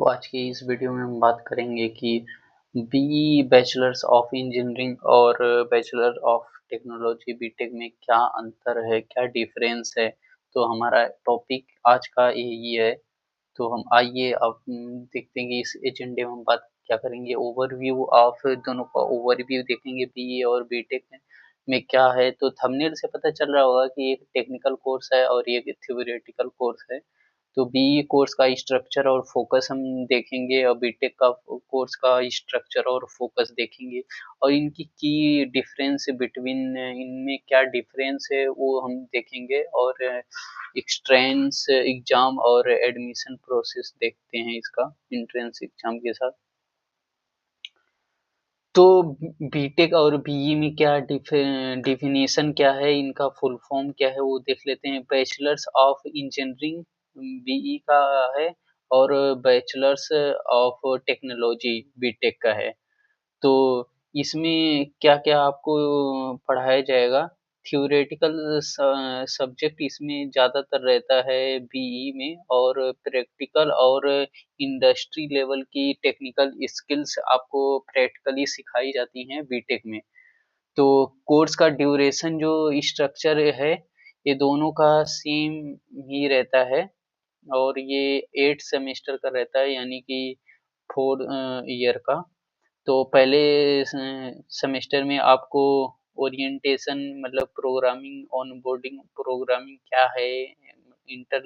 तो आज की इस वीडियो में हम बात करेंगे कि बीई बैचलर्स ऑफ इंजीनियरिंग और बैचलर ऑफ टेक्नोलॉजी बीटेक में क्या अंतर है, क्या डिफरेंस है। तो हमारा टॉपिक आज का यही है। तो हम आइए अब देखते हैं कि इस एजेंडे में हम बात क्या करेंगे। ओवरव्यू ऑफ दोनों का ओवरव्यू देखेंगे, बीई और बीटेक में क्या है। तो थंबनेल से पता चल रहा होगा कि एक टेक्निकल कोर्स है और एक थ्योरेटिकल कोर्स है। तो बीई कोर्स का स्ट्रक्चर और फोकस हम देखेंगे और बीटेक का कोर्स का स्ट्रक्चर और फोकस देखेंगे और इनकी की डिफरेंस बिटवीन इनमें क्या डिफरेंस है वो हम देखेंगे और एंट्रेंस एग्जाम और एडमिशन प्रोसेस देखते हैं इसका एंट्रेंस एग्जाम के साथ। तो बीटेक और बीई में क्या डिफिनेशन क्या है, इनका फुल फॉर्म क्या है वो देख लेते हैं। बैचलर्स ऑफ इंजीनियरिंग बीई का है और बैचलर्स ऑफ टेक्नोलॉजी बीटेक का है। तो इसमें क्या-क्या आपको पढ़ाया जाएगा। थ्योरेटिकल सब्जेक्ट इसमें ज़्यादातर रहता है बीई में और प्रैक्टिकल और इंडस्ट्री लेवल की टेक्निकल स्किल्स आपको प्रैक्टिकली सिखाई जाती हैं बीटेक में। तो कोर्स का ड्यूरेशन जो स्ट्रक्चर है, ये दोनों का सेम ही रहता है और ये 8 सेमेस्टर का रहता है, यानी कि 4 ईयर का। तो पहले सेमेस्टर में आपको ओरिएंटेशन मतलब प्रोग्रामिंग, ऑनबोर्डिंग प्रोग्रामिंग क्या है, इंटर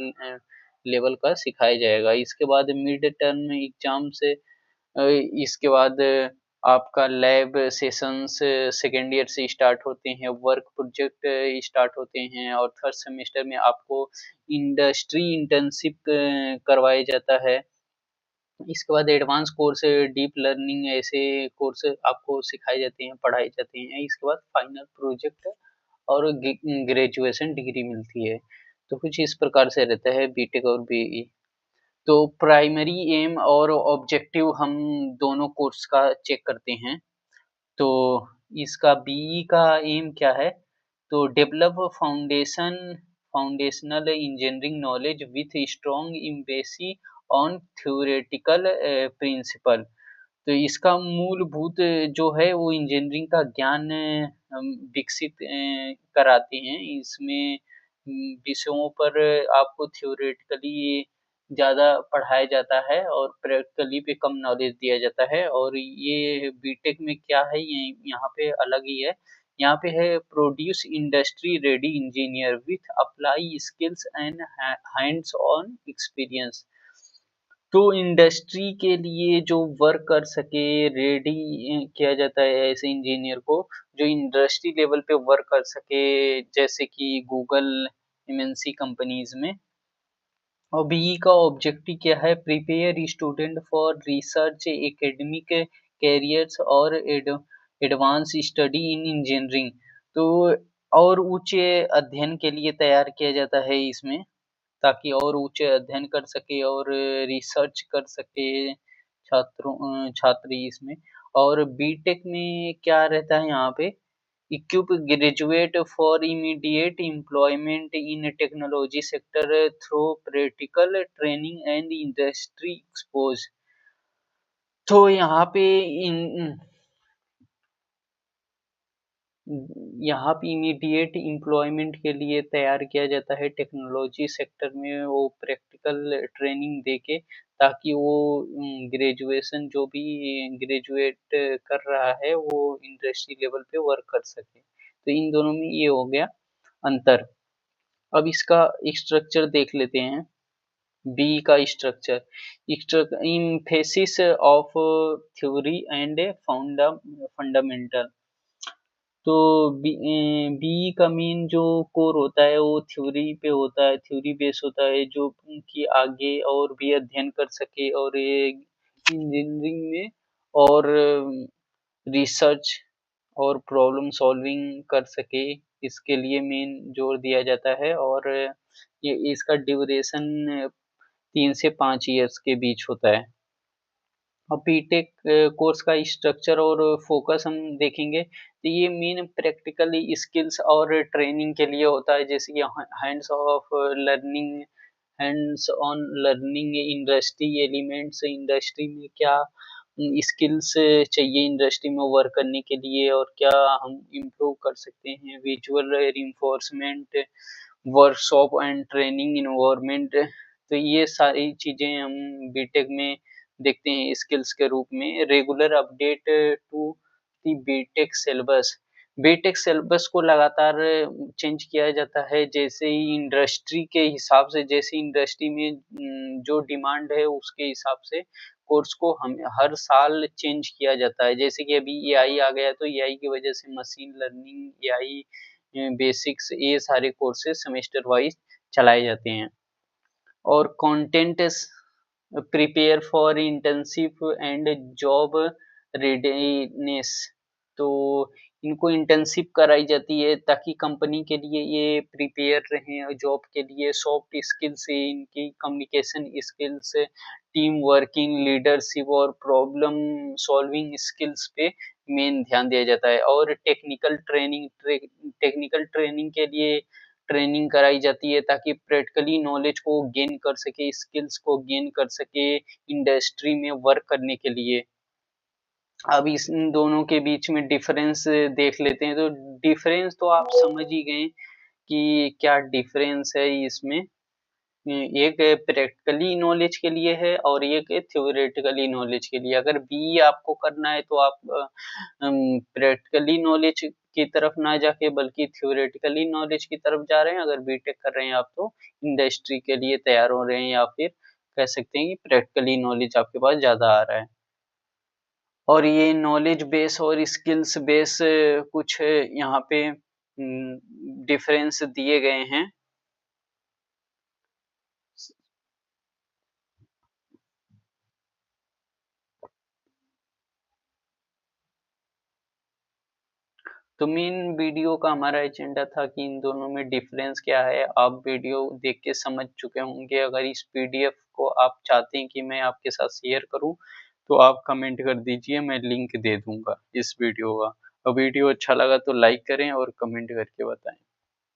लेवल का सिखाया जाएगा। इसके बाद मिड टर्म एग्जाम से इसके बाद आपका लैब सेशंस सेकेंड ईयर से स्टार्ट होते हैं, वर्क प्रोजेक्ट स्टार्ट होते हैं और थर्ड सेमेस्टर में आपको इंडस्ट्री इंटर्नशिप करवाया जाता है। इसके बाद एडवांस कोर्स डीप लर्निंग ऐसे कोर्स आपको सिखाए जाते हैं, पढ़ाए जाते हैं। इसके बाद फाइनल प्रोजेक्ट और ग्रेजुएशन डिग्री मिलती है। तो कुछ इस प्रकार से रहता है बीटेक और बीई। तो प्राइमरी एम और ऑब्जेक्टिव हम दोनों कोर्स का चेक करते हैं। तो इसका बीई का एम क्या है? तो develop foundational engineering knowledge with strong emphasis on theoretical principle. तो इसका मूलभूत जो है वो इंजीनियरिंग का ज्ञान विकसित कराते हैं। इसमें विषयों पर आपको थ्योरेटिकली ज़्यादा पढ़ाया जाता है और प्रैक्टिकली पे कम नॉलेज दिया जाता है। और ये बीटेक में क्या है, ये यहाँ पे अलग ही है। यहाँ पे है produce industry ready engineer with apply skills and hands on experience. तो इंडस्ट्री के लिए जो वर्क कर सके रेडी किया जाता है ऐसे इंजीनियर को, जो इंडस्ट्री लेवल पे वर्क कर सके, जैसे कि गूगल, एमएनसी कंपनीज में। और बीई का ऑब्जेक्टिव क्या है? Prepare student for research, academic carriers और एडवांस स्टडी इन इंजीनियरिंग। तो और उच्च अध्ययन के लिए तैयार किया जाता है इसमें, ताकि और उच्च अध्ययन कर सके और रिसर्च कर सके छात्र इसमें। और बीटेक में क्या रहता है यहाँ पे? equip graduate for immediate employment in technology sector through practical training and industry expose। तो यहाँ पे इमीडिएट एम्प्लॉयमेंट के लिए तैयार किया जाता है टेक्नोलॉजी सेक्टर में, वो प्रैक्टिकल ट्रेनिंग देके, ताकि वो ग्रेजुएशन जो भी ग्रेजुएट कर रहा है वो इंडस्ट्री लेवल पे वर्क कर सके। तो इन दोनों में ये हो गया अंतर। अब इसका स्ट्रक्चर देख लेते हैं। बी का structure emphasis of theory and fundamental. तो बीई का मेन जो कोर होता है वो थ्योरी पे होता है, थ्योरी बेस होता है, जो कि आगे और भी अध्ययन कर सके और ये इंजीनियरिंग में और रिसर्च और प्रॉब्लम सॉल्विंग कर सके, इसके लिए मेन जोर दिया जाता है। और ये इसका ड्यूरेशन 3 से 5 इयर्स के बीच होता है। और बीटेक कोर्स का स्ट्रक्चर और फोकस हम देखेंगे तो ये मेन प्रैक्टिकली स्किल्स और ट्रेनिंग के लिए होता है, जैसे कि hands of learning hands on learning, industry elements, industry में क्या स्किल्स चाहिए इंडस्ट्री में वर्क करने के लिए और क्या हम इम्प्रूव कर सकते हैं, visual reinforcement, workshop and training environment. तो ये सारी चीज़ें हम बीटेक में देखते हैं स्किल्स के रूप में। Regular update to the B Tech syllabus, B Tech syllabus को लगातार चेंज किया जाता है, जैसे ही इंडस्ट्री के हिसाब से, जैसे इंडस्ट्री में जो डिमांड है उसके हिसाब से कोर्स को हम हर साल चेंज किया जाता है। जैसे कि अभी एआई आ गया तो एआई की वजह से मशीन लर्निंग, एआई बेसिक्स, ये सारे कोर्सेज सेमेस्टर वाइज चलाए जाते हैं। और content prepare for internship and job readiness, तो इनको इंटर्नशिप कराई जाती है ताकि कंपनी के लिए ये प्रिपेयर रहें, और जॉब के लिए सॉफ्ट स्किल्स है इनकी, communication skills, team working, leadership और प्रॉब्लम सॉल्विंग स्किल्स पे मेन ध्यान दिया जाता है। और टेक्निकल ट्रेनिंग के लिए ट्रेनिंग कराई जाती है ताकि प्रैक्टिकली नॉलेज को गेन कर सके, स्किल्स को गेन कर सके इंडस्ट्री में वर्क करने के लिए। अब इस इन दोनों के बीच में डिफरेंस देख लेते हैं, तो डिफरेंस तो आप समझ ही गए कि क्या डिफरेंस है इसमें। एक प्रैक्टिकली नॉलेज के लिए है और एक थ्योरेटिकली नॉलेज के लिए। अगर बीई आपको करना है तो आप प्रैक्टिकली नॉलेज की तरफ ना जाके बल्कि थ्योरेटिकली नॉलेज की तरफ जा रहे हैं। अगर बीटेक कर रहे हैं आप तो इंडस्ट्री के लिए तैयार हो रहे हैं, या फिर कह सकते हैं कि प्रैक्टिकली नॉलेज आपके पास ज़्यादा आ रहा है। और ये नॉलेज बेस और स्किल्स बेस कुछ यहाँ पे डिफरेंस दिए गए हैं। तो मेन वीडियो का हमारा एजेंडा था कि इन दोनों में डिफरेंस क्या है। आप वीडियो देख के समझ चुके होंगे। अगर इस पीडीएफ को आप चाहते हैं कि मैं आपके साथ शेयर करूं तो आप कमेंट कर दीजिए, मैं लिंक दे दूंगा इस वीडियो का। और वीडियो अच्छा लगा तो लाइक करें और कमेंट करके बताएं।